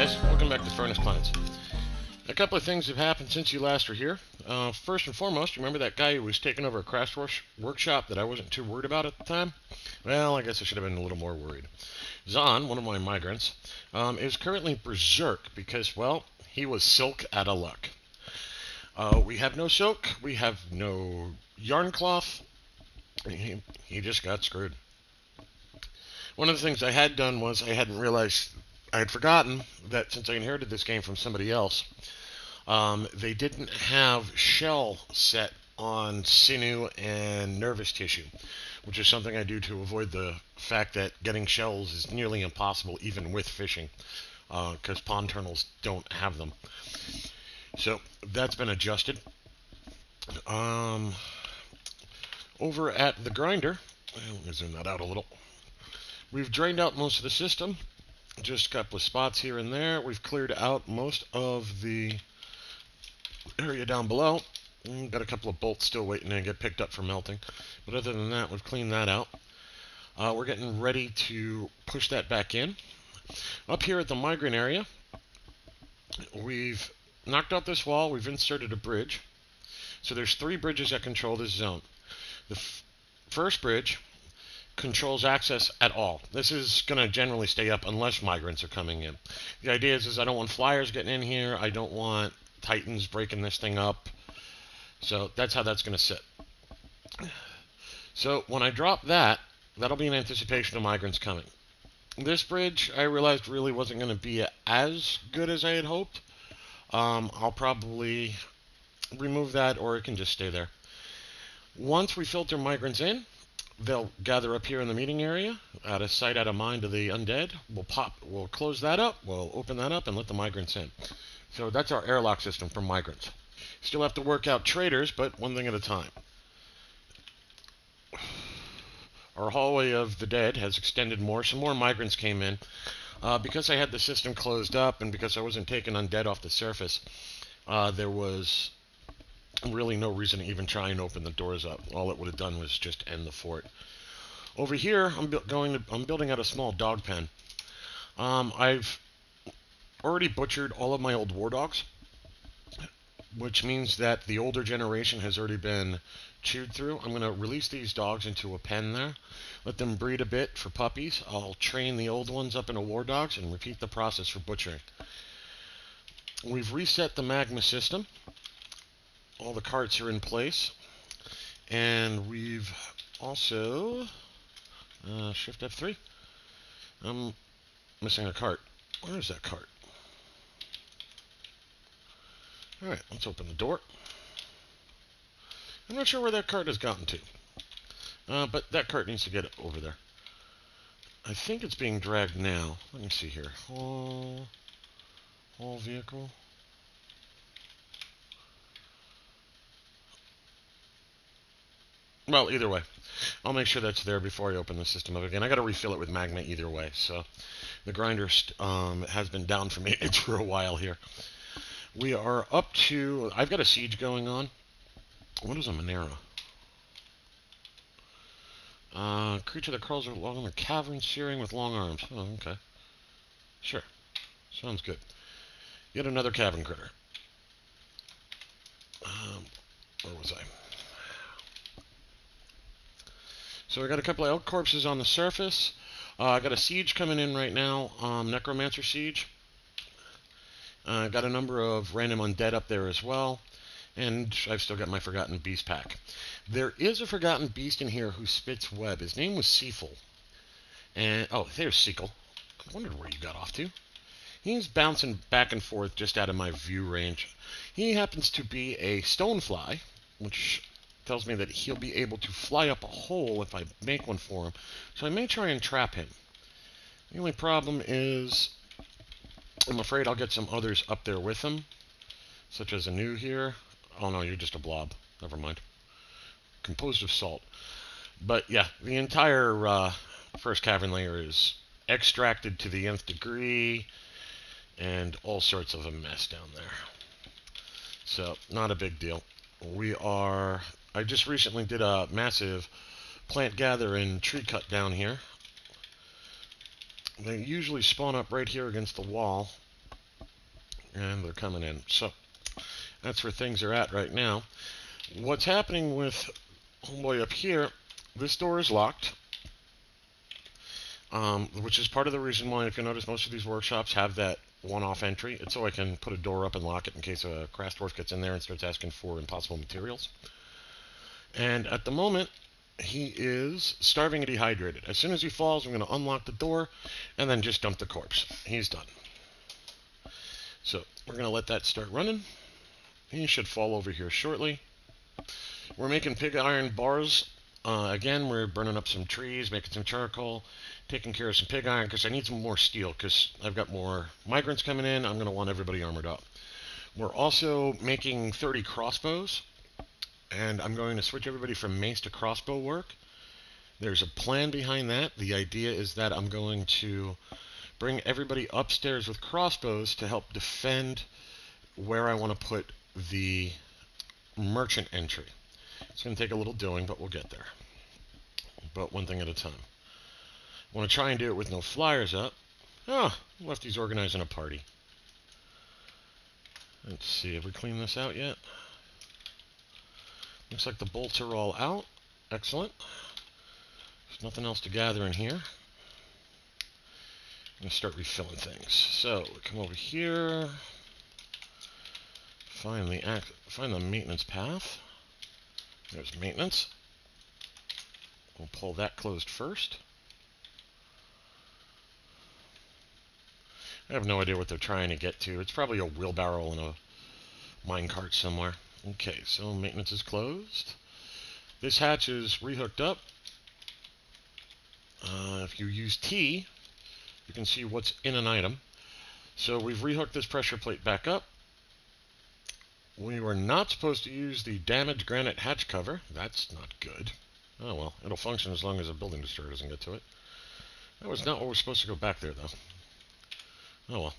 guys, welcome back to FurnaceClans. A couple of things have happened since you last were here. First and foremost, remember that guy who was taking over a craft workshop that I wasn't too worried about at the time? Well, I guess I should have been a little more worried. Zahn, one of my migrants, is currently berserk because, well, he was silk out of luck. We have no silk, we have no yarn cloth. He just got screwed. One of the things I had done was I hadn't realized, I had forgotten that since I inherited this game from somebody else, they didn't have shell set on sinew and nervous tissue, which is something I do to avoid the fact that getting shells is nearly impossible even with fishing, because pond turtles don't have them. So that's been adjusted. Over at the grinder, let me zoom that out a little. We've drained out most of the system. Just a couple of spots here and there. We've cleared out most of the area down below. Got a couple of bolts still waiting to get picked up for melting. But other than that, we've cleaned that out. We're getting ready to push that back in. Up here at the migrant area, we've knocked out this wall. We've inserted a bridge. So there's 3 bridges that control this zone. The first bridge controls access at all. This is going to generally stay up unless migrants are coming in. The idea is I don't want flyers getting in here. I don't want titans breaking this thing up. So that's how that's going to sit. So when I drop that, that'll be in anticipation of migrants coming. This bridge, I realized, really wasn't going to be as good as I had hoped. I'll probably remove that, or it can just stay there. Once we filter migrants in, they'll gather up here in the meeting area, out of sight, out of mind of the undead. We'll close that up, we'll open that up, and let the migrants in. So that's our airlock system for migrants. Still have to work out traders, but one thing at a time. Our hallway of the dead has extended more. Some more migrants came in. Because I had the system closed up, and because I wasn't taking undead off the surface, there was really no reason to even try and open the doors up. All it would have done was just end the fort. Over here, I'm building out a small dog pen. I've already butchered all of my old war dogs, which means that the older generation has already been chewed through. I'm going to release these dogs into a pen there, let them breed a bit for puppies. I'll train the old ones up into war dogs and repeat the process for butchering. We've reset the magma system. All the carts are in place, and we've also shift F3. I'm missing a cart. Where is that cart? Alright, let's open the door. I'm not sure where that cart has gotten to, but that cart needs to get over there. I think it's being dragged now. Let me see here. Haul vehicle. Well, either way, I'll make sure that's there before I open the system up again. I got to refill it with magma either way, so the grinder has been down for maintenance for a while here. We are up to, I've got a siege going on. What is a Monera? Creature that crawls along the cavern, searing with long arms. Oh, okay. Sure. Sounds good. Yet another cavern critter. Where was I? So I got a couple of elk corpses on the surface. I got a siege coming in right now, necromancer siege. Got a number of random undead up there as well, and I've still got my forgotten beast pack. There is a forgotten beast in here who spits web. His name was Seaful, and oh, there's Seacle. I wondered where you got off to. He's bouncing back and forth just out of my view range. He happens to be a stonefly, which tells me that he'll be able to fly up a hole if I make one for him. So I may try and trap him. The only problem is I'm afraid I'll get some others up there with him, such as a new here. Oh no, you're just a blob. Never mind. Composed of salt. But yeah, the entire first cavern layer is extracted to the nth degree, and all sorts of a mess down there. So, not a big deal. I just recently did a massive plant gather and tree cut down here. They usually spawn up right here against the wall. and they're coming in. So that's where things are at right now. What's happening with homeboy up here, this door is locked, which is part of the reason why, if you notice, most of these workshops have that one-off entry. It's so I can put a door up and lock it in case a crash dwarf gets in there and starts asking for impossible materials. And at the moment, he is starving and dehydrated. As soon as he falls, I'm going to unlock the door and then just dump the corpse. He's done. So we're going to let that start running. He should fall over here shortly. We're making pig iron bars. Again, we're burning up some trees, making some charcoal, taking care of some pig iron because I need some more steel because I've got more migrants coming in. I'm going to want everybody armored up. We're also making 30 crossbows, and I'm going to switch everybody from mace to crossbow work. There's a plan behind that. The idea is that I'm going to bring everybody upstairs with crossbows to help defend where I want to put the merchant entry. It's going to take a little doing, but we'll get there. But one thing at a time. I want to try and do it with no flyers up. Ah, Lefty's organizing a party. Let's see, have we cleaned this out yet? Looks like the bolts are all out. Excellent. There's nothing else to gather in here. I'm going to start refilling things. So, we come over here. Find the maintenance path. There's maintenance. We'll pull that closed first. I have no idea what they're trying to get to. It's probably a wheelbarrow and a minecart somewhere. Okay, so maintenance is closed. This hatch is rehooked up. If you use T, you can see what's in an item. So we've rehooked this pressure plate back up. We were not supposed to use the damaged granite hatch cover. That's not good. Oh well, it'll function as long as a building destroyer doesn't get to it. That was not what we're supposed to go back there, though. Oh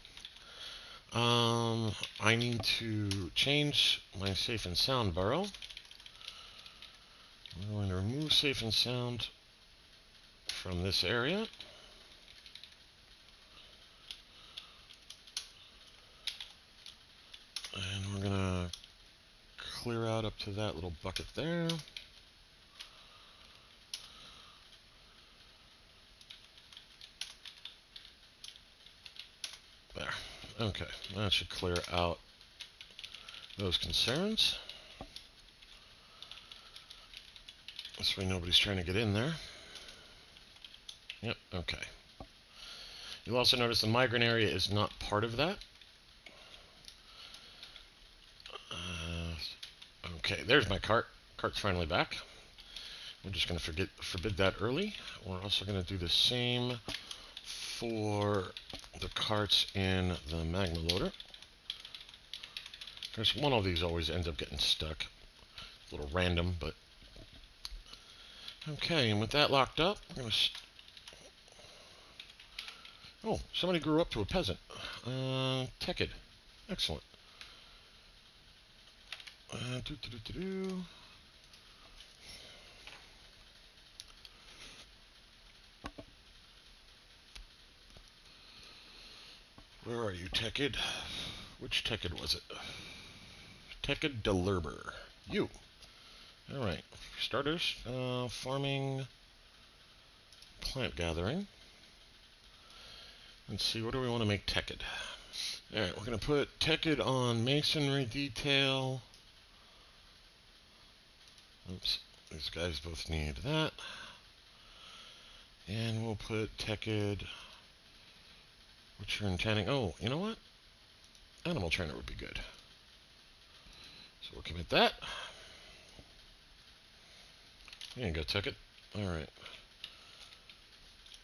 well. I need to change my safe and sound burrow. I'm going to remove safe and sound from this area. And we're going to clear out up to that little bucket there. There. Okay, that should clear out those concerns. This way nobody's trying to get in there. Yep, okay. You'll also notice the migrant area is not part of that. Okay, there's my cart. Cart's finally back. We're just going to forbid that early. We're also going to do the same for the carts in the magma loader. Because one of these always ends up getting stuck. A little random, but... Okay, and with that locked up, we're going to... Oh, somebody grew up to a peasant. Tekid. Excellent. Where are you, Tekid? Which Tekid was it? Tekid Delurber. You. Alright. Starters. Farming. Plant gathering. Let's see, what do we want to make Tekid? Alright, we're going to put Tekid on masonry detail. Oops, these guys both need that. And we'll put Tekid... What you're intending... Oh, you know what? Animal trainer would be good. So we'll commit that. There you go, Tekid. Alright.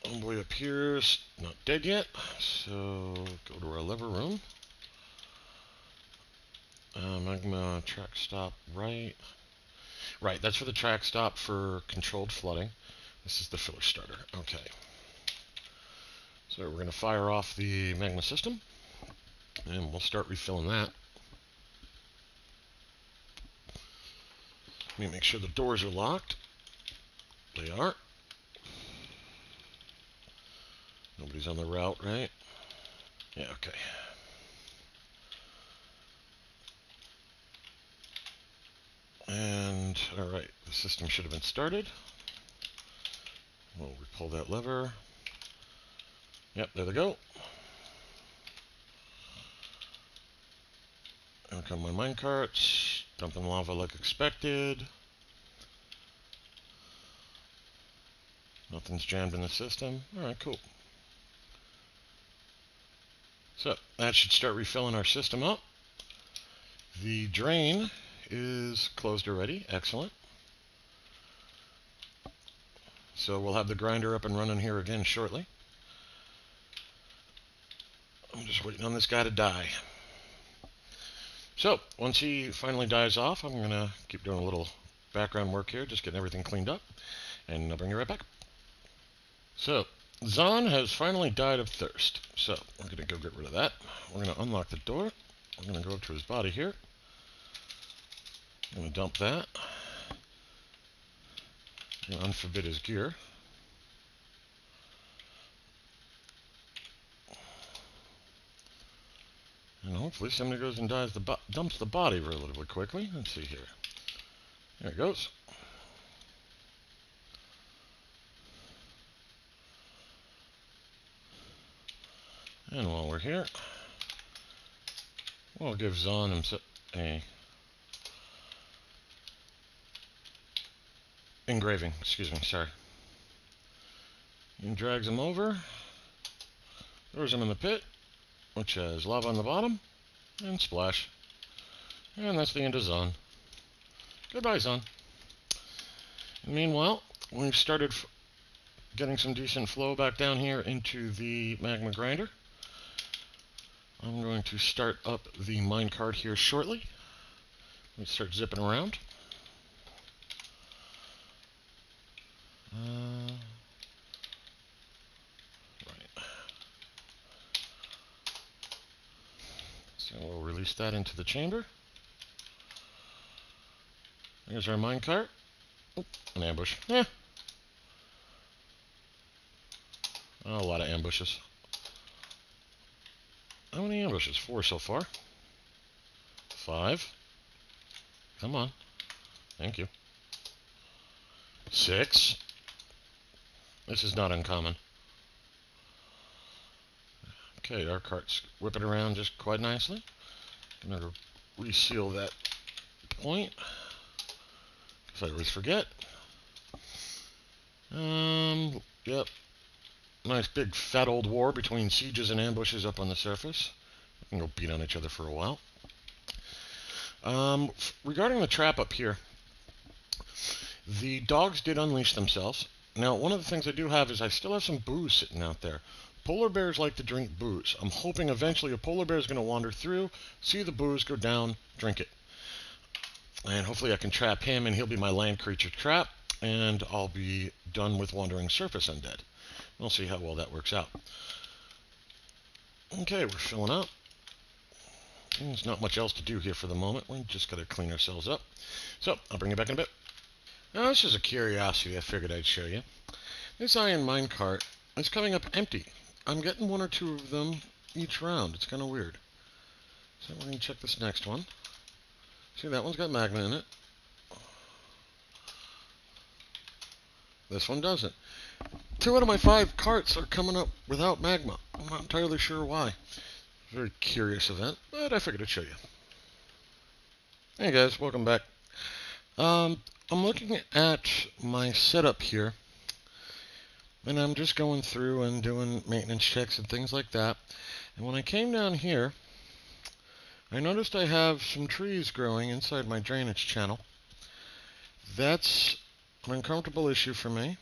Homeboy up here's not dead yet, so go to our lever room. Magma track stop right. Right, that's for the track stop for controlled flooding. This is the filler starter. Okay. So we're going to fire off the magma system, and we'll start refilling that. Let me make sure the doors are locked. They are. Nobody's on the route, right? Yeah, okay. And, alright, the system should have been started. Well, we pull that lever. Yep, there they go. Here come my minecarts. Dumping lava like expected. Nothing's jammed in the system. Alright, cool. So, that should start refilling our system up. The drain is closed already. Excellent. So we'll have the grinder up and running here again shortly. I'm just waiting on this guy to die. So, once he finally dies off, I'm going to keep doing a little background work here, just getting everything cleaned up, and I'll bring you right back. So, Zahn has finally died of thirst. So, we're going to go get rid of that. We're going to unlock the door. We're going to go up to his body here. I'm going to dump that. I'm going to unforbid his gear. And hopefully somebody goes and dumps the body relatively quickly. Let's see here. There it goes. And while we're here, we'll give Zahn a engraving. Excuse me, sorry. And drags him over, throws him in the pit, which has lava on the bottom, and splash. And that's the end of Zahn. Goodbye, Zahn. And meanwhile, we've started getting some decent flow back down here into the magma grinder. I'm going to start up the minecart here shortly. Let's start zipping around. Right. So we'll release that into the chamber. There's our minecart. An ambush. A lot of ambushes. How many ambushes? 4 so far. 5. Come on. Thank you. 6. This is not uncommon. Okay, our cart's whipping around just quite nicely. I'm going to reseal that point, because I always forget. Yep. Nice big fat old war between sieges and ambushes up on the surface. We can go beat on each other for a while. Regarding the trap up here, the dogs did unleash themselves. Now, one of the things I do have is I still have some booze sitting out there. Polar bears like to drink booze. I'm hoping eventually a polar bear is going to wander through, see the booze, go down, drink it. And hopefully I can trap him and he'll be my land creature trap, and I'll be done with wandering surface undead. We'll see how well that works out. Okay, we're filling up. There's not much else to do here for the moment. We just got to clean ourselves up. So, I'll bring you back in a bit. Now, this is a curiosity I figured I'd show you. This iron minecart is coming up empty. I'm getting 1 or 2 of them each round. It's kind of weird. So we're going to check this next one. See, that one's got magma in it. This one doesn't. 2 out of my 5 carts are coming up without magma. I'm not entirely sure why. Very curious event, but I figured I'd show you. Hey guys, welcome back. I'm looking at my setup here, and I'm just going through and doing maintenance checks and things like that. And when I came down here, I noticed I have some trees growing inside my drainage channel. That's an uncomfortable issue for me.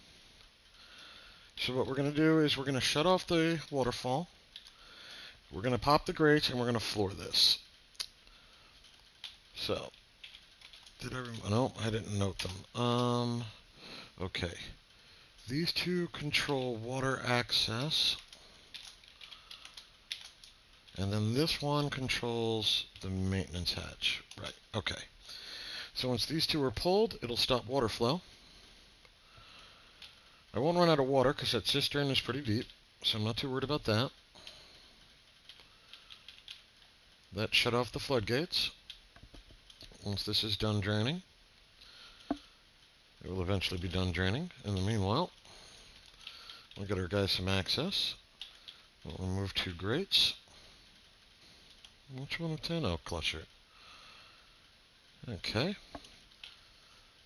So what we're going to do is we're going to shut off the waterfall. We're going to pop the grates and we're going to floor this. So, no, I didn't note them. Okay. These 2 control water access. And then this one controls the maintenance hatch. Right, okay. So once these 2 are pulled, it'll stop water flow. I won't run out of water because that cistern is pretty deep, so I'm not too worried about that. That shut off the floodgates once this is done draining. It will eventually be done draining. In the meanwhile, we'll get our guys some access. We'll remove 2 grates. Which one of 10? Oh, cluster. Okay.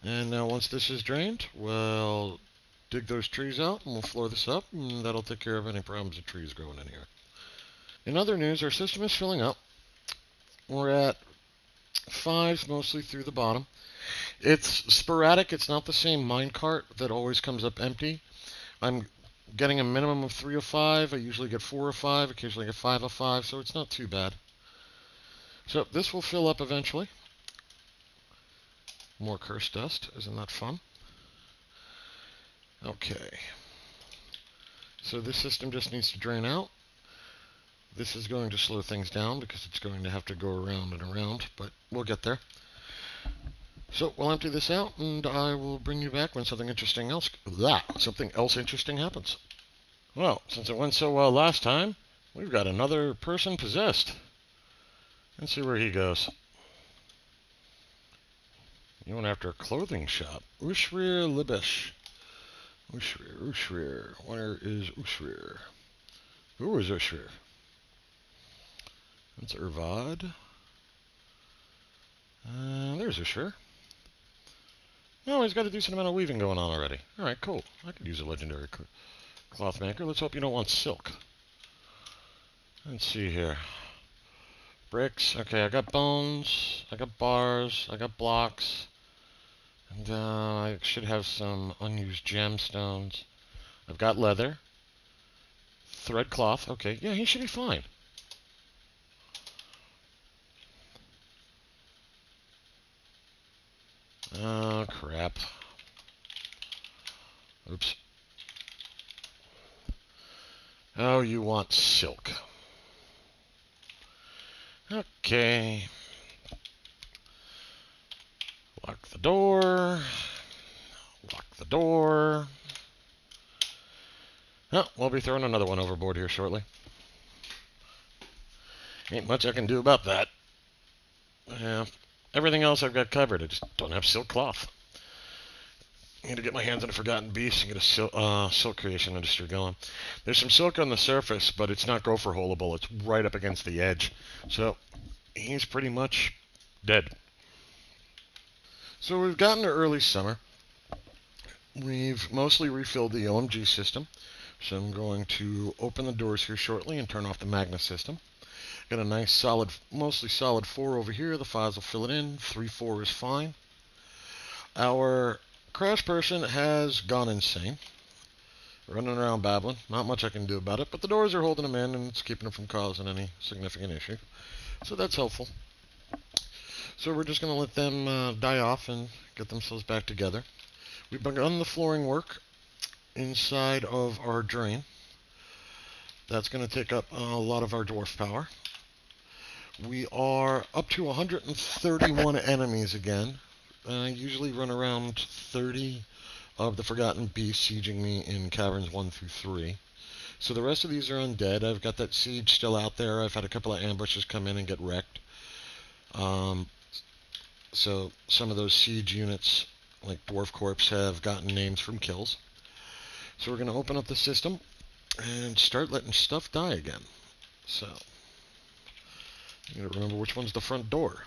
And now once this is drained, we'll dig those trees out and we'll floor this up, and that'll take care of any problems with trees growing in here. In other news, our system is filling up. We're at 5s mostly through the bottom. It's sporadic. It's not the same minecart that always comes up empty. I'm getting a minimum of 3 of 5. I usually get 4 of 5. Occasionally I get 5 of 5, so it's not too bad. So this will fill up eventually. More cursed dust. Isn't that fun? Okay. So this system just needs to drain out. This is going to slow things down because it's going to have to go around and around, but we'll get there. So we'll empty this out, and I will bring you back when something else interesting happens. Well, since it went so well last time, we've got another person possessed. Let's see where he goes. He went after a clothing shop. Ushrir Libish. Ushrir. Where is Ushrir? Who is Ushrir? That's Irvad. There's Ushrir. No, he's got a decent amount of weaving going on already. Alright, cool. I could use a legendary cloth maker. Let's hope you don't want silk. Let's see here. Bricks. Okay, I got bones. I got bars. I got blocks. And I should have some unused gemstones. I've got leather. Thread cloth. Okay, yeah, he should be fine. Oh, crap. Oops. Oh, you want silk. Okay. Lock the door. Lock the door. Oh, we'll be throwing another one overboard here shortly. Ain't much I can do about that. Yeah. Everything else I've got covered. I just don't have silk cloth. I need to get my hands on a Forgotten Beast and get a silk creation industry going. There's some silk on the surface, but it's not gopher holeable. It's right up against the edge. So he's pretty much dead. So we've gotten to early summer. We've mostly refilled the OMG system. So I'm going to open the doors here shortly and turn off the Magna system. Got a nice solid, mostly solid 4 over here. The 5s will fill it in. 3-4 is fine. Our crash person has gone insane. Running around babbling. Not much I can do about it, but the doors are holding him in and it's keeping him from causing any significant issue. So that's helpful. So we're just going to let them die off and get themselves back together. We've begun the flooring work inside of our drain. That's going to take up a lot of our dwarf power. We are up to 131 enemies again. I usually run around 30 of the Forgotten Beasts sieging me in caverns 1 through 3. So the rest of these are undead. I've got that siege still out there. I've had a couple of ambushes come in and get wrecked. So some of those siege units, like Dwarf Corps, have gotten names from kills. So we're going to open up the system and start letting stuff die again. So you got to remember which one's the front door.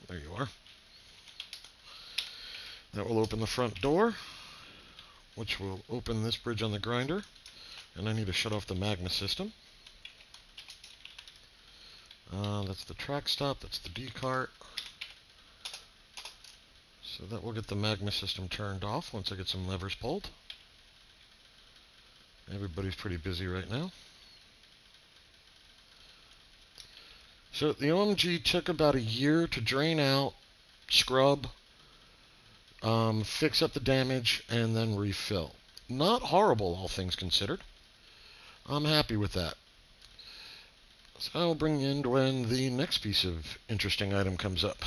There you are. That will open the front door, which will open this bridge on the grinder. And I need to shut off the Magna system. That's the track stop. That's the D-cart. So that will get the Magna system turned off once I get some levers pulled. Everybody's pretty busy right now. So the OMG took about a year to drain out, scrub, fix up the damage, and then refill. Not horrible, all things considered. I'm happy with that. So I'll bring you in when the next piece of interesting item comes up.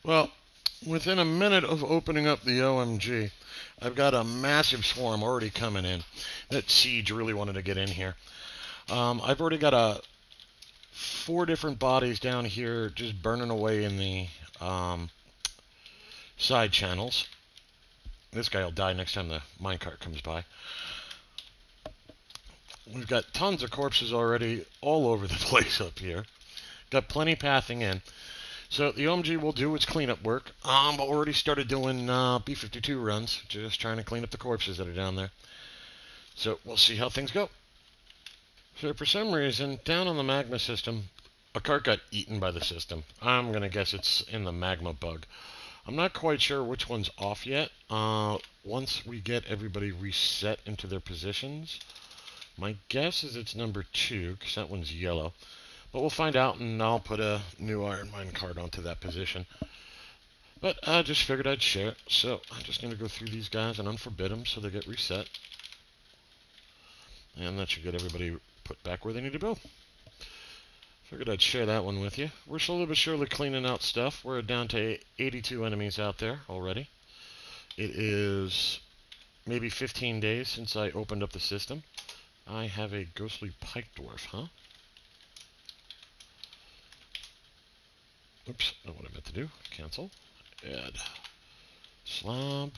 Well, within a minute of opening up the OMG, I've got a massive swarm already coming in. That siege really wanted to get in here. I've already got 4 different bodies down here just burning away in the side channels. This guy will die next time the minecart comes by. We've got tons of corpses already all over the place up here. Got plenty pathing in. So the OMG will do its cleanup work. But we already started doing B-52 runs, just trying to clean up the corpses that are down there. So we'll see how things go. So for some reason, down on the magma system, a cart got eaten by the system. I'm going to guess it's in the magma bug. I'm not quite sure which one's off yet. Once we get everybody reset into their positions, my guess is it's number 2, because that one's yellow. But we'll find out, and I'll put a new iron mine card onto that position. But I just figured I'd share it. So I'm just going to go through these guys and unforbid them so they get reset. And that should get everybody put back where they need to go. Figured I'd share that one with you. We're slowly but surely cleaning out stuff. We're down to 82 enemies out there already. It is maybe 15 days since I opened up the system. I have a ghostly pike dwarf, huh? Oops, not what I meant to do. Cancel. Add. Slab.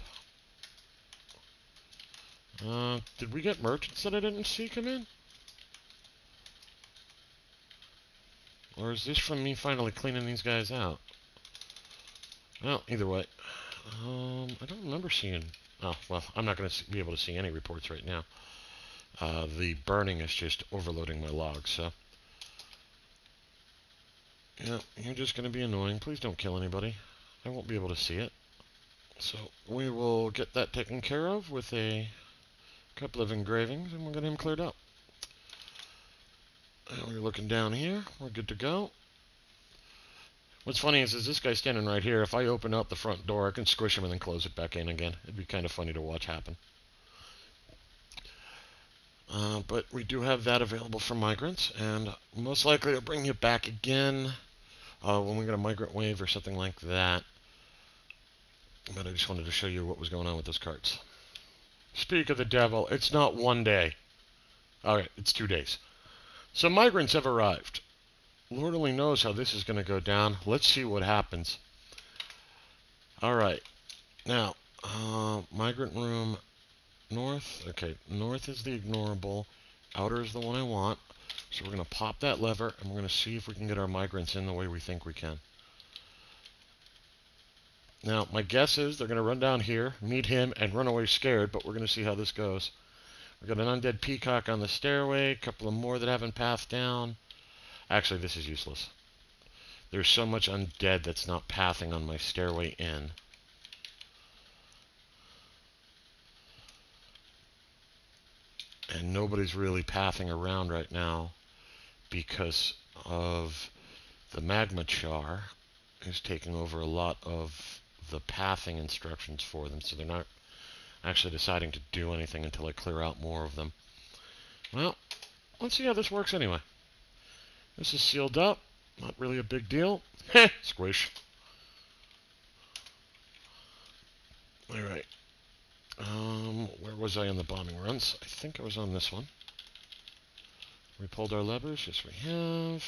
Did we get merchants that I didn't see come in? Or is this from me finally cleaning these guys out? Well, either way. I don't remember seeing... Oh, well, I'm not going to be able to see any reports right now. The burning is just overloading my logs, so... Yeah, you're just going to be annoying. Please don't kill anybody. I won't be able to see it. So we will get that taken care of with a couple of engravings, and we'll get him cleared up. And we're looking down here. We're good to go. What's funny is this guy standing right here. If I open up the front door, I can squish him and then close it back in again. It'd be kind of funny to watch happen. But we do have that available for migrants, and most likely I'll bring you back again when we get a migrant wave or something like that. But I just wanted to show you what was going on with those carts. Speak of the devil, it's not 1 day. Alright, it's 2 days. So migrants have arrived. Lord only knows how this is going to go down. Let's see what happens. Alright. Now, migrant room north. Okay, north is the ignorable. Outer is the one I want. So we're going to pop that lever, and we're going to see if we can get our migrants in the way we think we can. Now, my guess is they're going to run down here, meet him, and run away scared, but we're going to see how this goes. We've got an undead peacock on the stairway, a couple of more that haven't passed down. Actually, this is useless. There's so much undead that's not pathing on my stairway in. And nobody's really pathing around right now because of the magma char is taking over a lot of the pathing instructions for them, so they're not actually deciding to do anything until I clear out more of them. Well, let's see how this works anyway. This is sealed up. Not really a big deal. Heh, squish. Alright. Where was I in the bombing runs? I think I was on this one. We pulled our levers. Yes, we have.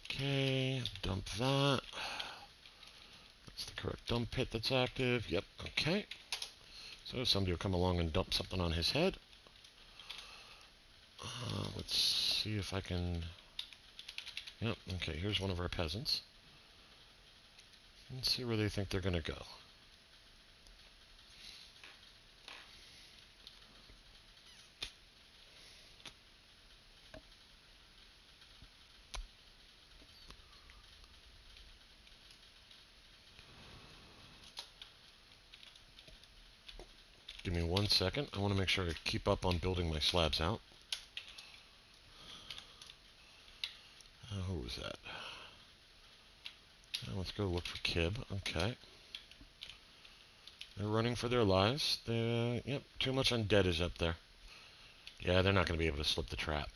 Okay, dump that. That's the correct dump pit that's active. Yep, okay. So somebody will come along and dump something on his head. Let's see if I can... Yep, okay, here's one of our peasants. Let's see where they think they're going to go. Give me 1 second. I want to make sure I keep up on building my slabs out. Who was that? Let's go look for Kib. Okay. They're running for their lives. Yep, too much undead is up there. Yeah, they're not going to be able to slip the trap.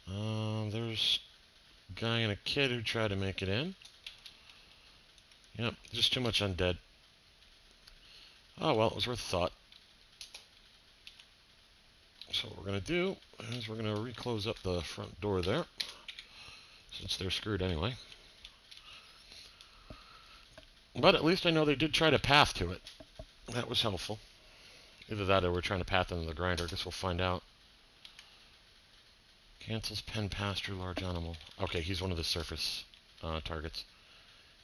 There's a guy and a kid who tried to make it in. Yep, just too much undead. Oh, well, it was worth a thought. So what we're going to do is we're going to reclose up the front door there, since they're screwed anyway. But at least I know they did try to path to it. That was helpful. Either that or we're trying to path into the grinder. I guess we'll find out. Cancels pen pasture large animal. Okay, he's one of the surface targets.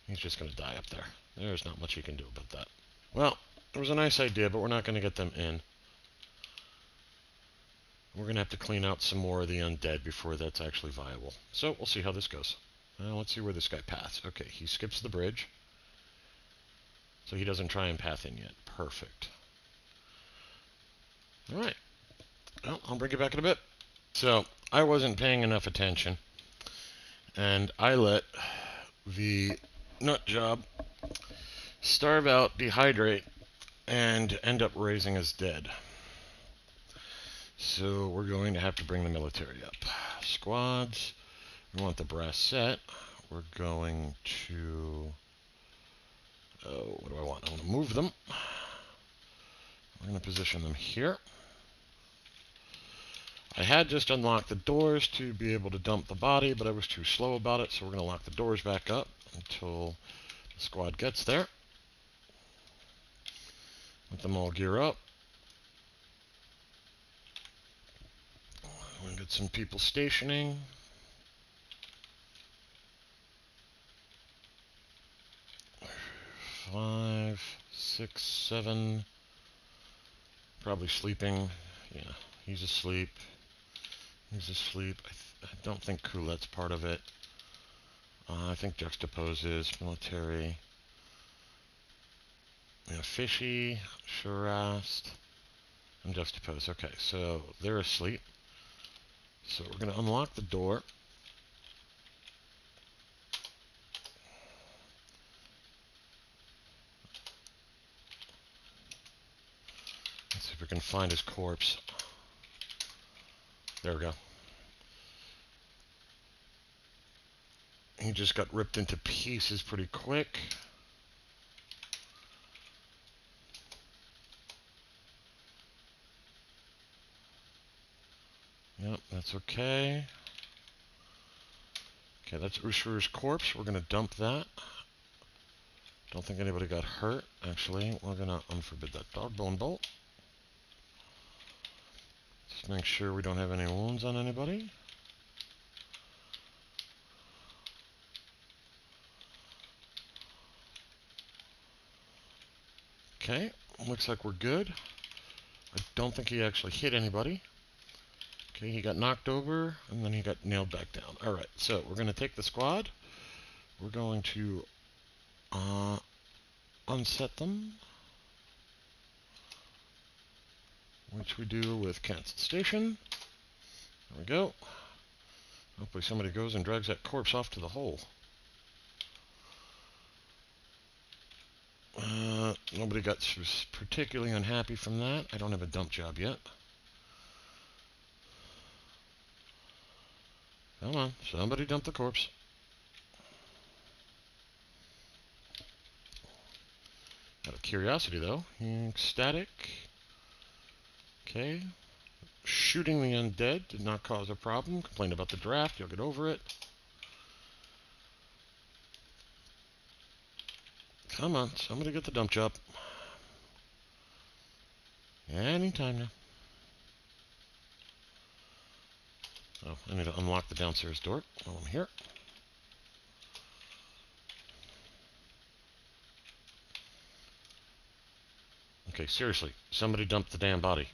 He's just going to die up there. There's not much he can do about that. Well, it was a nice idea, but we're not going to get them in. We're going to have to clean out some more of the undead before that's actually viable. So we'll see how this goes. Let's see where this guy paths. Okay, he skips the bridge. So he doesn't try and path in yet. Perfect. All right. Well, I'll bring you back in a bit. So I wasn't paying enough attention, and I let the nut job starve out, dehydrate, and end up raising us dead. So we're going to have to bring the military up. Squads. We want the brass set. We're going to... Oh, what do I want? I want to move them. We're going to position them here. I had just unlocked the doors to be able to dump the body, but I was too slow about it, so we're going to lock the doors back up until the squad gets there. Let them all gear up. We're going to get some people stationing. Five, six, seven. Probably sleeping. Yeah, he's asleep. He's asleep. I don't think Coulette's part of it. I think Juxtapose is. Military. Yeah, Fishy, Shurast, and Juxtapose. Okay, so they're asleep. So we're going to unlock the door. Let's see if we can find his corpse. There we go. He just got ripped into pieces pretty quick. Yep, that's okay. Okay, that's Ushur's corpse. We're going to dump that. Don't think anybody got hurt, actually. We're going to unforbid that dogbone bolt. Just make sure we don't have any wounds on anybody. Okay, looks like we're good. I don't think he actually hit anybody. Okay, he got knocked over, and then he got nailed back down. Alright, so we're going to take the squad. We're going to unset them, which we do with cancel station. There we go. Hopefully somebody goes and drags that corpse off to the hole. Nobody got particularly unhappy from that. I don't have a dump job yet. Come on, somebody dump the corpse. Out of curiosity, though. Static. Okay. Shooting the undead did not cause a problem. Complained about the draft. You'll get over it. Come on, somebody get the dump job. Anytime now. Oh, I need to unlock the downstairs door while I'm here. Okay, seriously, somebody dump the damn body.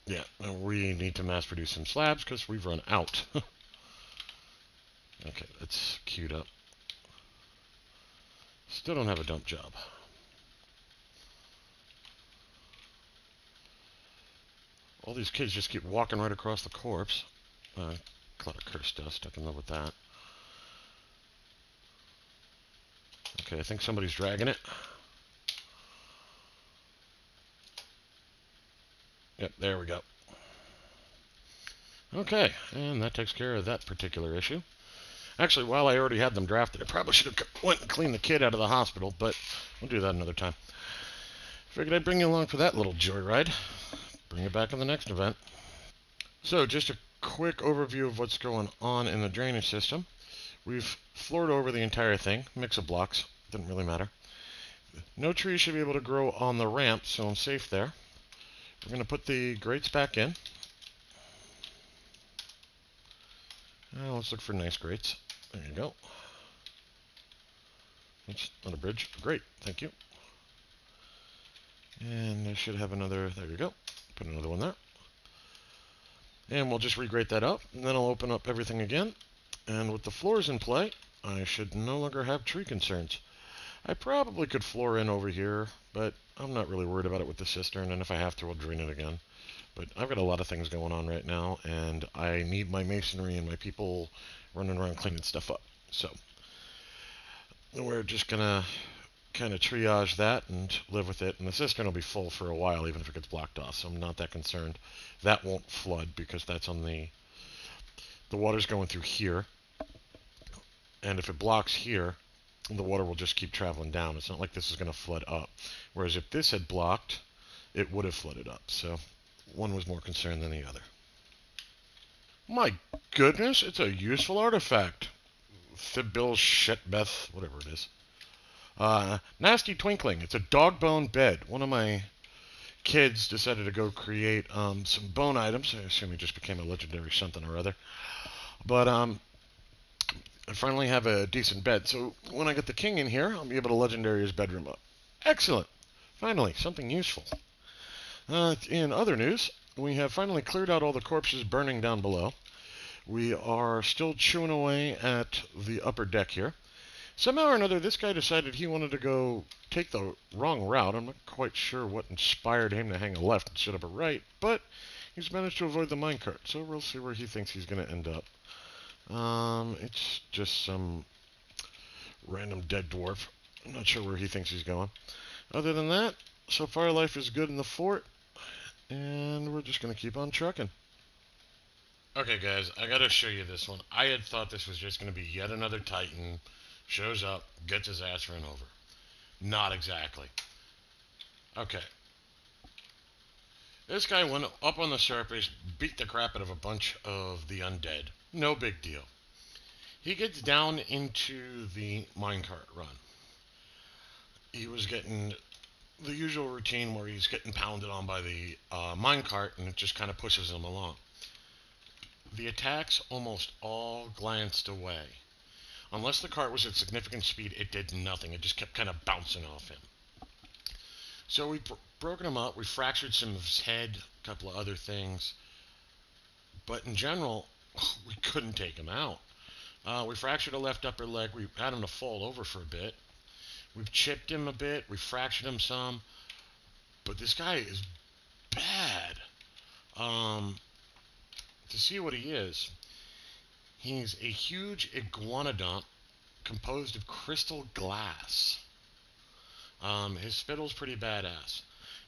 Yeah, we need to mass produce some slabs because we've run out. Okay, that's queued up. Still don't have a dump job. All these kids just keep walking right across the corpse. Cloud of curse dust, I can live with that. Okay, I think somebody's dragging it. Yep, there we go. Okay, and that takes care of that particular issue. Actually, while I already had them drafted, I probably should have went and cleaned the kid out of the hospital, but we'll do that another time. Figured I'd bring you along for that little joyride. Bring you back in the next event. So, just a quick overview of what's going on in the drainage system. We've floored over the entire thing. Mix of blocks. Didn't really matter. No trees should be able to grow on the ramp, so I'm safe there. We're going to put the grates back in. Let's look for nice grates. There you go. Oops, not a bridge. Great, thank you. And I should have another, there you go. Put another one there. And we'll just regrate that up, and then I'll open up everything again. And with the floors in play, I should no longer have tree concerns. I probably could floor in over here, but I'm not really worried about it with the cistern, and if I have to, I'll drain it again. But I've got a lot of things going on right now, and I need my masonry and my people running around cleaning stuff up. So we're just going to kind of triage that and live with it. And the cistern will be full for a while, even if it gets blocked off, so I'm not that concerned. That won't flood because that's on the water's going through here. And if it blocks here, the water will just keep traveling down. It's not like this is going to flood up. Whereas if this had blocked, it would have flooded up. So one was more concerned than the other. My goodness, it's a useful artifact. Thibil Shetbeth, whatever it is. Nasty Twinkling. It's a dog bone bed. One of my kids decided to go create some bone items. I assume he just became a legendary something or other. But I finally have a decent bed. So when I get the king in here, I'll be able to legendary his bedroom up. Excellent. Finally, something useful. In other news, we have finally cleared out all the corpses burning down below. We are still chewing away at the upper deck here. Somehow or another, this guy decided he wanted to go take the wrong route. I'm not quite sure what inspired him to hang a left instead of a right, but he's managed to avoid the minecart, so we'll see where he thinks he's going to end up. It's just some random dead dwarf. I'm not sure where he thinks he's going. Other than that, so far life is good in the fort, and we're just going to keep on trucking. Okay, guys, I got to show you this one. I had thought this was just going to be yet another Titan. Shows up, gets his ass run over. Not exactly. Okay. This guy went up on the surface, beat the crap out of a bunch of the undead. No big deal. He gets down into the minecart run. He was getting the usual routine where he's getting pounded on by the minecart, and it just kind of pushes him along. The attacks almost all glanced away. Unless the cart was at significant speed, it did nothing. It just kept kind of bouncing off him. So we broken him up. We fractured some of his head, a couple of other things. But in general, we couldn't take him out. We fractured a left upper leg. We had him to fall over for a bit. We've chipped him a bit. We fractured him some. But this guy is bad. To see what he is, he's a huge iguanodont composed of crystal glass. His spittle's pretty badass.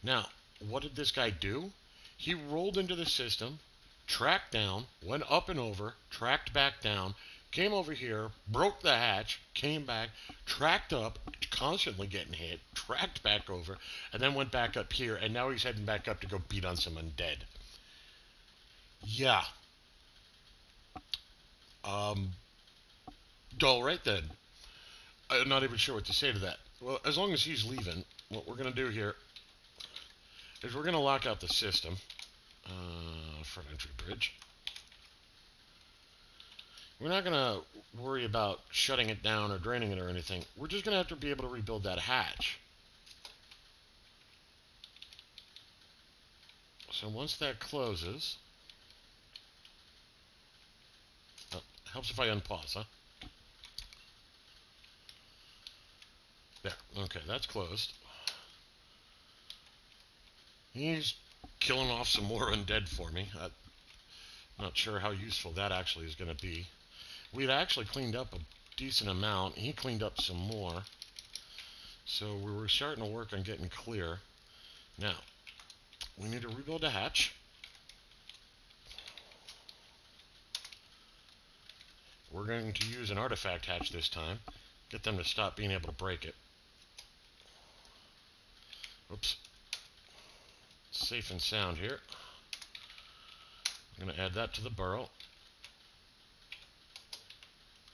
Now, what did this guy do? He rolled into the system, tracked down, went up and over, tracked back down, came over here, broke the hatch, came back, tracked up, constantly getting hit, tracked back over, and then went back up here, and now he's heading back up to go beat on some undead. Yeah. Dull right then. I'm not even sure what to say to that. Well, as long as he's leaving, what we're going to do here is we're going to lock out the system. Front entry bridge. We're not going to worry about shutting it down or draining it or anything. We're just going to have to be able to rebuild that hatch. So once that closes... Oh, helps if I unpause, huh? There. Okay, that's closed. He's killing off some more undead for me. I'm not sure how useful that actually is going to be. We'd actually cleaned up a decent amount. He cleaned up some more. So we were starting to work on getting clear. Now, we need to rebuild a hatch. We're going to use an artifact hatch this time. Get them to stop being able to break it. Oops. Safe and sound here. I'm going to add that to the burrow.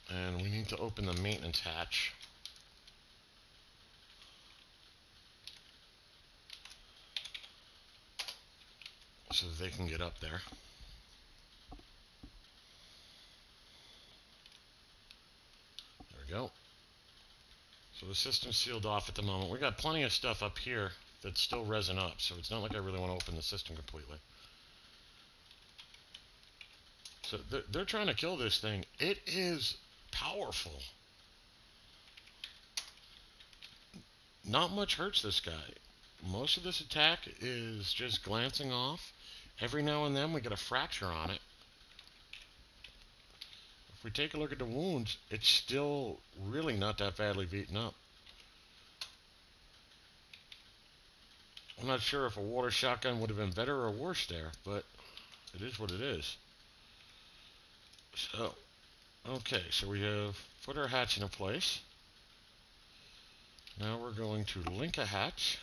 And we need to open the maintenance hatch so that they can get up there. There we go. So the system's sealed off at the moment. We got plenty of stuff up here that's still resin up, so it's not like I really want to open the system completely. So they're trying to kill this thing. It is powerful. Not much hurts this guy. Most of this attack is just glancing off. Every now and then we get a fracture on it. If we take a look at the wounds, it's still really not that badly beaten up. I'm not sure if a water shotgun would have been better or worse there, but it is what it is. So, okay, so we have put our hatch into place. Now we're going to link a hatch.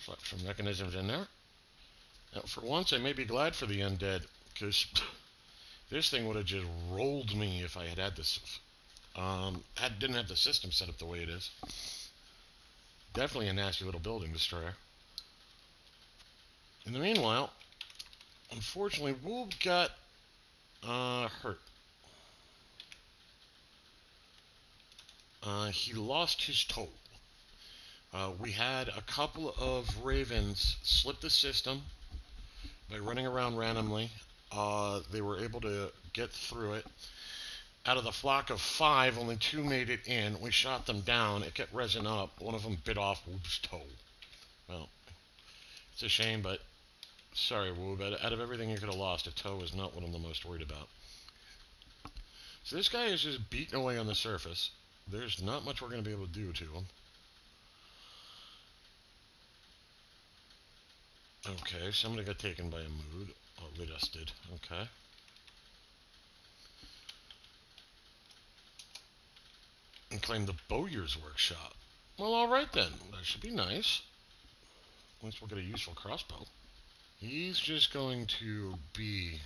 Slap some mechanisms in there. Now, for once, I may be glad for the undead, because this thing would have just rolled me if I had this. Didn't have the system set up the way it is. Definitely a nasty little building destroyer. In the meanwhile, unfortunately, Woob got hurt. He lost his toe. We had a couple of ravens slip the system by running around randomly. They were able to get through it. Out of the flock of 5, only 2 made it in. We shot them down. It kept resin up. One of them bit off Woob's toe. Well, it's a shame, but sorry, Woob. Out of everything you could have lost, a toe is not what I'm the most worried about. So this guy is just beating away on the surface. There's not much we're going to be able to do to him. Okay, somebody got taken by a mood. Oh, Lidus did. Okay. And claim the Bowyer's workshop. Well, alright then. That should be nice. At least we'll get a useful crossbow. He's just going to be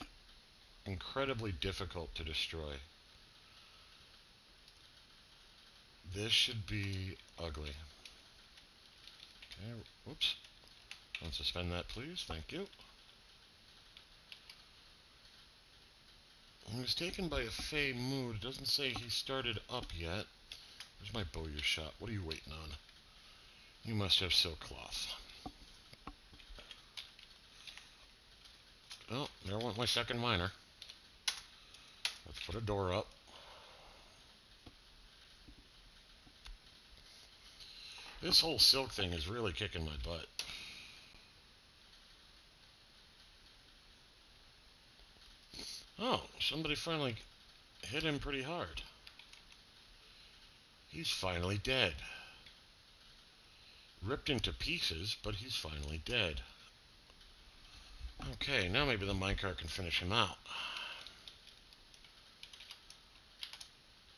incredibly difficult to destroy. This should be ugly. Okay, whoops. Unsuspend that, please. Thank you. He was taken by a Fey mood. It doesn't say he started up yet. Where's my Bowyer shot? What are you waiting on? You must have silk cloth. Oh, there went my second miner. Let's put a door up. This whole silk thing is really kicking my butt. Oh, somebody finally hit him pretty hard. He's finally dead. Ripped into pieces, but he's finally dead. Okay, now maybe the minecart can finish him out.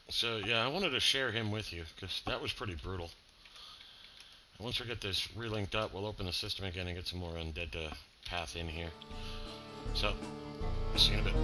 So, yeah, I wanted to share him with you, because that was pretty brutal. And once we get this relinked up, we'll open the system again and get some more undead to path in here. So, see you in a bit.